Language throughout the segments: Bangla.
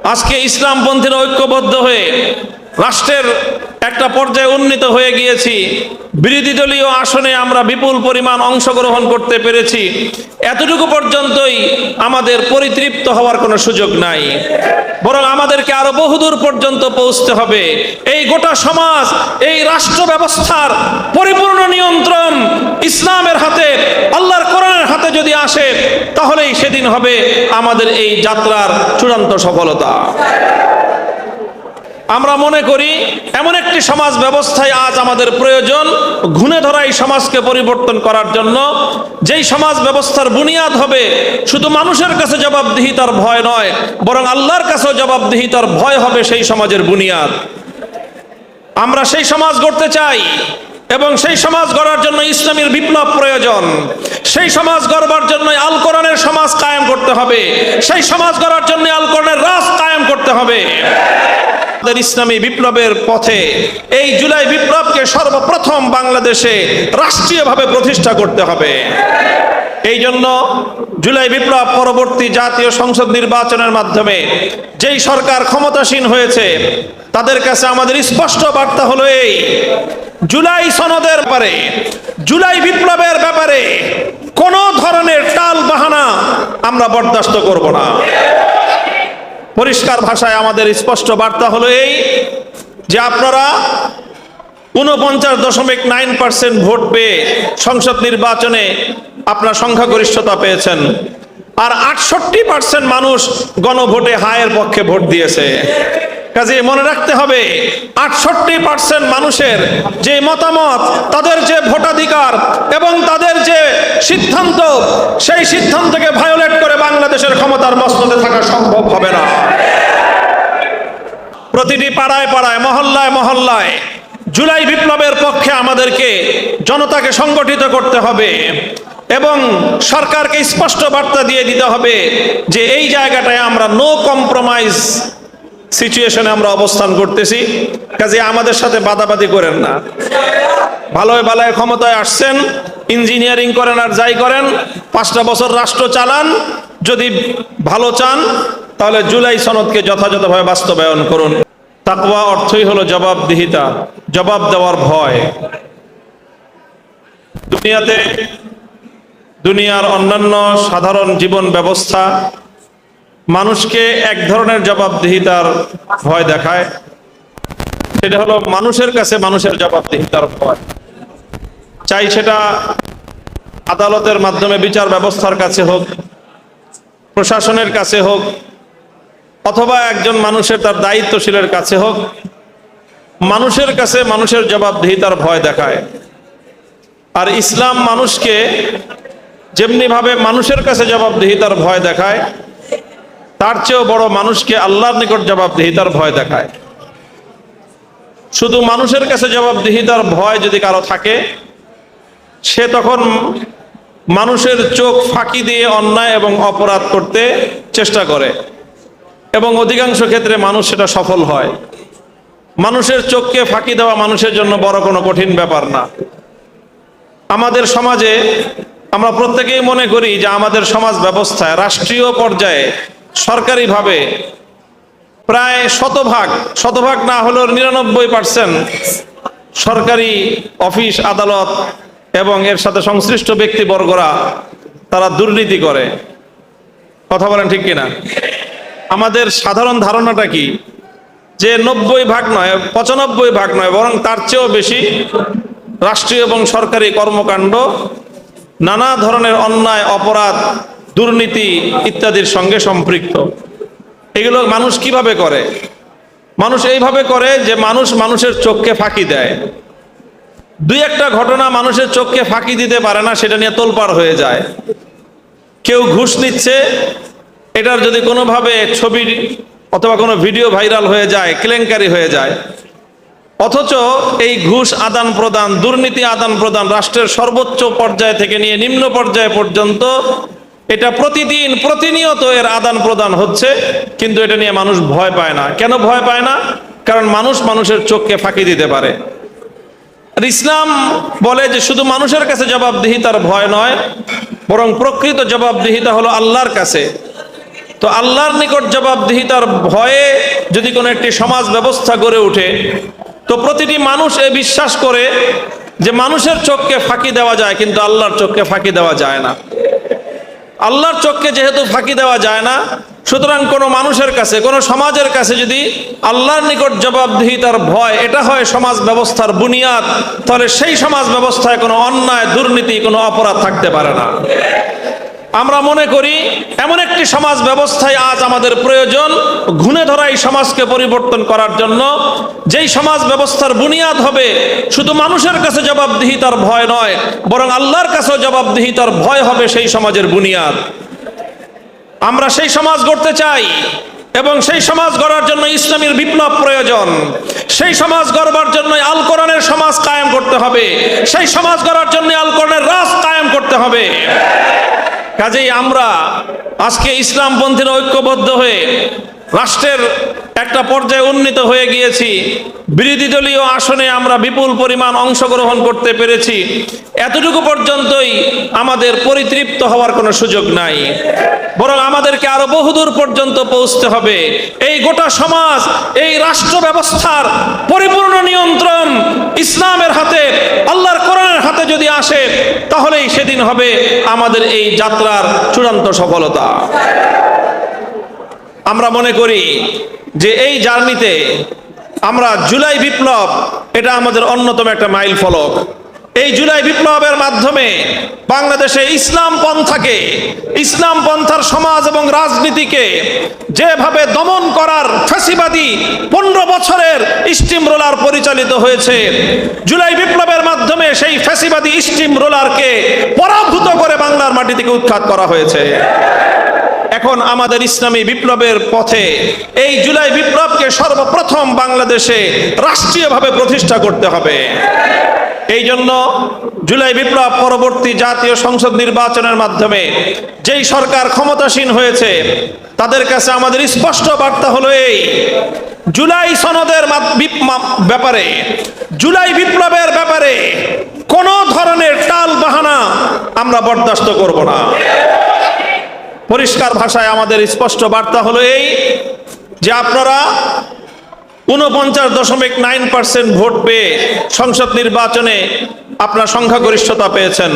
আজকে ইসলামপন্থীরা ঐক্যবদ্ধ হয়ে রাষ্ট্রের একটা পর্যায়ে উন্নীত হয়ে গিয়েছি। বিরোধী দলীয় আসনে আমরা বিপুল পরিমাণ অংশগ্রহণ করতে পেরেছি। এতটুকু পর্যন্তই আমাদের পরিতৃপ্ত হওয়ার কোনো সুযোগ নাই, বরং আমাদেরকে আরো বহুদূর পর্যন্ত পৌঁছতে হবে। এই গোটা সমাজ, এই রাষ্ট্র ব্যবস্থার পরিপূর্ণ নিয়ন্ত্রণ ইসলামের হাতে, আল্লাহর কোরআনের হাতে যদি আসে, তাহলেই সেদিন হবে আমাদের এই যাত্রার চূড়ান্ত সফলতা। আমরা মনে করি এমন একটি সমাজ ব্যবস্থায় আজ আমাদের প্রয়োজন, ঘুণে ধরা এই সমাজকে পরিবর্তন করার জন্য। যেই সমাজ ব্যবস্থার বুনিয়াদ হবে শুধু মানুষের কাছে জবাবদিহিতার ভয় নয়, বরং আল্লাহর কাছেও জবাবদিহিতার ভয় হবে সেই সমাজের বুনিয়াদ। আমরা সেই সমাজ গড়তে চাই এবং সেই সমাজ গড়ার জন্য ইসলামের বিপ্লব প্রয়োজন। সেই সমাজ গড়বার জন্য আল কোরআনের সমাজ কায়েম করতে হবে। সেই সমাজ গড়ার জন্য আল কোরআনের রাষ্ট্র কায়েম করতে হবে। ইসলামী বিপ্লবের পথে এই জুলাই বিপ্লবকে সর্বপ্রথম বাংলাদেশে রাষ্ট্রীয়ভাবে প্রতিষ্ঠা করতে হবে। এই জন্য জুলাই বিপ্লব পরবর্তী জাতীয় সংসদ নির্বাচনের মাধ্যমে যেই সরকার ক্ষমতাসীন হয়েছে তাদের কাছে আমাদের স্পষ্ট বার্তা হলো এই: জুলাই সনদের ব্যাপারে, জুলাই বিপ্লবের ব্যাপারে কোন ধরনের টাল বাহানা আমরা বরদাস্ত করব না। পরিষ্কার ভাষায় আমাদের স্পষ্ট বার্তা হলো এই যে আপনারা 49.9% ভোট পেয়ে সংসদ নির্বাচনে আপনার সংখ্যাগরিষ্ঠতা পেয়েছেন, আর 68% মানুষ গণভোটে হায়ের পক্ষে ভোট দিয়েছে। কাজে মনে রাখতে হবে 68% মানুষের যে মতামত, তাদের যে ভোটাধিকার এবং তাদের যে সিদ্ধান্ত, সেই সিদ্ধান্তকে ভায়োলেট করে বাংলাদেশের ক্ষমতার মসনদে থাকা সম্ভব হবে না। প্রতিটি পাড়ায় পাড়ায়, মহল্লায় মহল্লায় জুলাই বিপ্লবের পক্ষে আমাদেরকে জনতাকে সংগঠিত করতে হবে এবং সরকারকে স্পষ্ট বার্তা দিয়ে দিতে হবে যে এই জায়গাটায় আমরা নো কম্প্রোমাইজ সিচুয়েশনে আমরা অবস্থান করতেছি। কাজে আমাদের সাথে বাদাবাদি করেন না। ভালোয় ভালোয় ক্ষমতায় আসছেন, ইঞ্জিনিয়ারিং করেন আর যাই করেন, 5টা বছর রাষ্ট্র চালান। যদি ভালো চান তাহলে জুলাই সনদকে যথাযথভাবে বাস্তবায়ন করুন। তাকওয়া অর্থই হলো জবাবদিহিতা, জবাব দেওয়ার ভয়। দুনিয়ার অন্যান্য সাধারণ জীবন ব্যবস্থা মানুষকে এক ধরনের জবাবদিহিতার ভয় দেখায়, সেটা হলো মানুষের কাছে মানুষের জবাবদিহিতার ভয়। চাই সেটা আদালতের মাধ্যমে বিচার ব্যবস্থার কাছে হোক, প্রশাসনের কাছে হোক, অথবা একজন মানুষের তার দায়িত্বশীলের কাছে হোক, মানুষের কাছে মানুষের জবাবদিহিতার ভয় দেখায়। আর ইসলাম মানুষকে যেমনি ভাবে মানুষের কাছে জবাবদিহিতার ভয় দেখায়, তার চেয়েও বড় মানুষকে আল্লাহর নিকট জবাবদিহিতার ভয় দেখায়। শুধু মানুষের কাছে জবাবদিহিতার ভয় যদি কারো থাকে, সে তখন মানুষের চোখ ফাঁকি দিয়ে অন্যায় এবং অপরাধ করতে চেষ্টা করে এবং অধিকাংশ ক্ষেত্রে মানুষ সেটা সফল হয়। মানুষের চোখকে ফাঁকি দেওয়া মানুষের জন্য বড় কোনো কঠিন ব্যাপার না। আমাদের সমাজে আমরা প্রত্যেকেই মনে করি যে আমাদের সমাজ ব্যবস্থায় রাষ্ট্রীয় পর্যায়ে সরকারিভাবে প্রায় শতভাগ না হলেও 99% সরকারি অফিস, আদালত এবং এর সাথে সংশ্লিষ্ট ব্যক্তিবর্গরা তারা দুর্নীতি করে। কথা বলেন ঠিক কিনা? আমাদের সাধারণ ধারণাটা কি যে 90% নয়, 95% নয়, বরং তার চেয়েও বেশি রাষ্ট্রীয় এবং সরকারি কর্মকাণ্ড নানা ধরনের অন্যায়, অপরাধ, দুর্নীতি ইত্যাদির সঙ্গে সম্পৃক্ত। এগুলো মানুষ কিভাবে করে? মানুষ এইভাবে করে যে মানুষ মানুষের চোখকে ফাঁকি দেয়। দুই একটা ঘটনা মানুষের চোখকে ফাঁকি দিতে পারে না, সেটা নিয়ে তোলপাড় হয়ে যায়। কেউ ঘুষ নিচ্ছে, এটার যদি কোনোভাবে ছবি অথবা কোনো ভিডিও ভাইরাল হয়ে যায়, কেলেঙ্কারি হয়ে যায়, অথচ এই ঘুষ আদান প্রদান, দুর্নীতি আদান প্রদান রাষ্ট্রের সর্বোচ্চ পর্যায় থেকে নিয়ে নিম্ন পর্যায় পর্যন্ত এটা প্রতিদিন প্রতিনিয়ত এর আদান প্রদান হচ্ছে, কিন্তু এটা নিয়ে মানুষ ভয় পায় না। কেন ভয় পায় না? কারণ মানুষ মানুষের চোখকে ফাঁকি দিতে পারে। আর ইসলাম বলে যে শুধু মানুষের কাছে জবাবদিহিতার ভয় নয়, বরং প্রকৃত জবাবদিহিতা হলো আল্লাহর কাছে। তো আল্লাহর নিকট জবাবদিহিতার ভয়ে যদি কোনো একটি সমাজ ব্যবস্থা গড়ে ওঠে, তো প্রতিটি মানুষ এ বিশ্বাস করে যে মানুষের চোখকে ফাঁকি দেওয়া যায়, কিন্তু আল্লাহর চোখকে ফাঁকি দেওয়া যায় না। আল্লাহর চোখকে যেহেতু ফাঁকি দেওয়া যায় না, সুতরাং কোনো মানুষের কাছে, কোনো সমাজের কাছে যদি আল্লাহর নিকট জবাবদিহিতার ভয় এটা হয় সমাজ ব্যবস্থার বুনিয়াদ, তাহলে সেই সমাজ ব্যবস্থায় কোনো অন্যায়, দুর্নীতি, কোনো অপরাধ থাকতে পারে না। আমরা মনে করি এমন একটি সমাজ ব্যবস্থায় আজ আমাদের প্রয়োজন, ঘুণে ধরা এই সমাজকে পরিবর্তন করার জন্য, যেই সমাজ ব্যবস্থার বুনিয়াদ হবে শুধু মানুষের কাছে জবাবদিহিতার ভয় নয়, বরং আল্লাহর কাছেও জবাবদিহিতার ভয় হবে সেই সমাজের বুনিয়াদ। আমরা সেই সমাজ গড়তে চাই, এবং সেই সমাজ গড়ার জন্য ইসলামের বিপ্লব প্রয়োজন। সেই সমাজ গড়বার জন্য আল কোরআনের সমাজ কায়েম করতে হবে, সেই সমাজ গড়ার জন্য আল কোরআনের রাজ কায়েম করতে হবে। কাজেই আমরা আজকে ইসলামপন্থীরা ঐক্যবদ্ধ হয়ে রাষ্ট্রের একটা পর্যায়ে উন্নীত হয়ে গিয়েছি। বিরোধী দলীয় আসনে আমরা বিপুল পরিমাণ অংশগ্রহণ করতে পেরেছি। এতটুকু পর্যন্তই আমাদের পরিতৃপ্ত হওয়ার কোনো সুযোগ নাই, বরং আমাদেরকে আরো বহুদূর পর্যন্ত পৌঁছতে হবে। এই গোটা সমাজ, এই রাষ্ট্র ব্যবস্থার পরিপূর্ণ নিয়ন্ত্রণ ইসলামের হাতে, আল্লাহর কোরআনের হাতে যদি আসে, তাহলেই সেদিন হবে আমাদের এই যাত্রার চূড়ান্ত সফলতা। আমরা মনে করি যে এই জার্নিতে আমরা জুলাই বিপ্লব, এটা আমাদের অন্যতম একটা মাইল ফলক। এই জুলাই বিপ্লবের মাধ্যমে বাংলাদেশে ইসলাম পন্থাকে, ইসলাম পন্থার সমাজ এবং রাজনীতিকে যেভাবে দমন করার ফ্যাসিবাদী 15 বছরের স্টিম রোলার পরিচালিত হয়েছে, জুলাই বিপ্লবের মাধ্যমে সেই ফ্যাসিবাদী স্টিম রোলারকে পরাভূত করে বাংলার মাটি থেকে উৎখাত করা হয়েছে। এখন আমাদের ইসলামী বিপ্লবের পথে এই জুলাই বিপ্লবকে সর্বপ্রথম বাংলাদেশে রাষ্ট্রীয়ভাবে প্রতিষ্ঠা করতে হবে। এই জন্য জুলাই বিপ্লব পরবর্তী জাতীয় সংসদ নির্বাচনের মাধ্যমে যেই সরকার ক্ষমতাসীন হয়েছে, তাদের কাছে আমাদের স্পষ্ট বার্তা হলো এই: জুলাই সনদের ব্যাপারে, জুলাই বিপ্লবের ব্যাপারে কোনো ধরনের টাল বাহানা আমরা বরদাস্ত করব না। পরিষ্কার ভাষায় আমাদের স্পষ্ট বার্তা হলো এই যে আপনারা 49.9% ভোট পেয়ে সংসদ নির্বাচনে আপনার সংখ্যাগরিষ্ঠতা পেয়েছেন,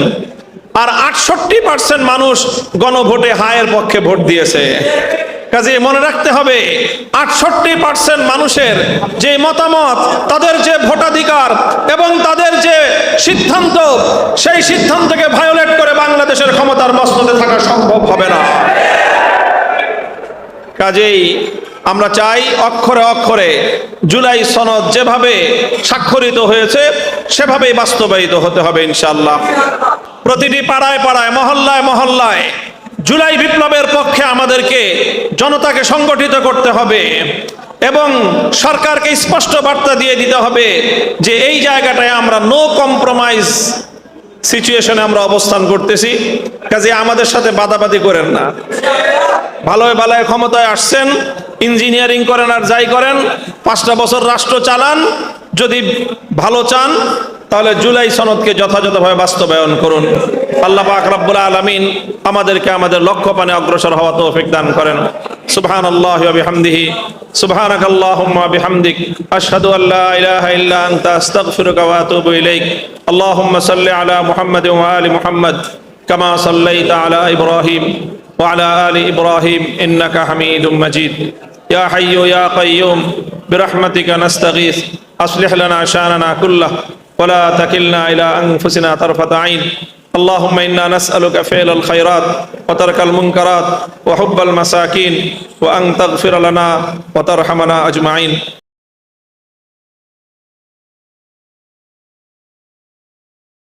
আর 68% মানুষ গণভোটে হায়ের পক্ষে ভোট দিয়েছে। কাজে মনে রাখতে হবে, 68% মানুষের যে মতামত, তাদের যে ভোটাধিকার এবং তাদের যে সিদ্ধান্ত, সেই সিদ্ধান্তকে ভায়োলেট করে বাংলাদেশের ক্ষমতার মসনদে থাকা সম্ভব হবে না। কাজেই আমরা চাই অক্ষরে অক্ষরে জুলাই সনদ যেভাবে স্বাক্ষরিত হয়েছে সেভাবেই বাস্তবায়িত হতে হবে ইনশাআল্লাহ। প্রতিটি পাড়ায় পাড়ায়, মহল্লায় মহল্লায় জুলাই বিপ্লবের পক্ষে আমাদেরকে জনতাকে সংগঠিত করতে হবে এবং সরকারকে স্পষ্ট বার্তা দিয়ে দিতে হবে যে এই জায়গাটায় আমরা নো কম্প্রোমাইজ সিচুয়েশনে আমরা অবস্থান করতেছি। কাজে আমাদের সাথে বাদাবাদি করেন না। ভালোয় ভালোয় ক্ষমতায় আসছেন, ইঞ্জিনিয়ারিং করেন আর যাই করেন, 5টা বছর রাষ্ট্র চালান। যদি ভালো চান তাহলে জুলাই সনদকে যথাযথভাবে বাস্তবায়ন করুন। আল্লাহ পাক রব্বুল আলামিন আমাদেরকে আমাদের লক্ষ্যপানে অগ্রসর হওয়া তৌফিক দান করেন। সুবহানাল্লাহি ওয়া বিহামদিহি, সুবহানাকাল্লাহুম্মা ওয়া বিহামদিক, আশহাদু আল্লা ইলাহা ইল্লা আনতা, আস্তাগফিরুকা ওয়া আতুবু ইলাইক। আল্লাহুম্মা সাল্লি আলা মুহাম্মাদ ওয়া আলি মুহাম্মাদ কামা সাল্লাইতা আলা ইব্রাহিম ওয়া আলা আলি ইব্রাহিম ইন্নাকা হামিদুম মাজিদ। ইয়া হাইয়্যু ইয়া কাইয়্যুম বিরহমাতিকা নাস্তাগীথ আসলিহ লানা শানানা কুল্লাহ ولا تكلنا إلى أنفسنا طرفة عين. اللهم إنا نسألك فعل الخيرات وترك المنكرات وحب المساكين وأن تغفر لنا وترحمنا أجمعين.